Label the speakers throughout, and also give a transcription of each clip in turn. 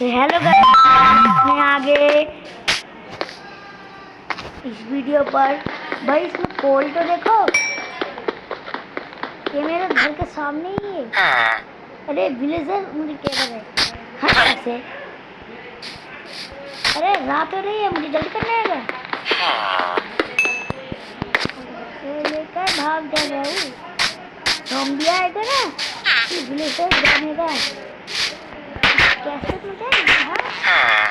Speaker 1: तो hello guys, मैं आगे इस वीडियो पर भाई इसमें पोल तो देखो, ये मेरे घर के सामने ही है। अरे विलेजर मुझे क्या कर रहे हैं? हाँ कैसे? अरे रात हो रही है, मुझे जल्दी करना है। लेकर भाग जा रहा हूँ। ज़ॉम्बी आएगा ना, विलेजर जाने का कैसे मुझे? हाँ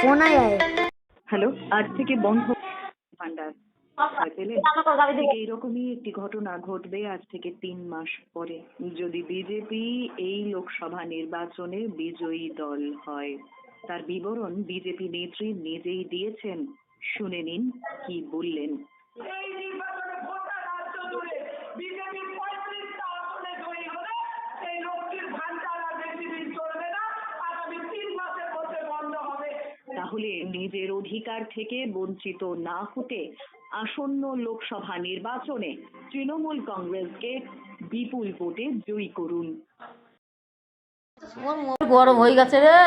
Speaker 1: फोन आया है।
Speaker 2: হ্যালো, আজ থেকে বন্ধ ভান্ডার এইরকমই একটি ঘটনা ঘটবে আজ থেকে ৩ মাস পরে যদি বিজেপি এই লোকসভা নির্বাচনে বিজয়ী দল হয়। তার বিবরণ বিজেপি নেত্রী নিজেই দিয়েছেন, শুনে নিন কি বললেন। তাহলে নিজের অধিকার থেকে বঞ্চিত না হতে আসন্ন লোকসভা নির্বাচনে তৃণমূল কংগ্রেসকে বিপুল ভোটে জয়ী করুন।
Speaker 3: গরম হয়ে গেছে রে।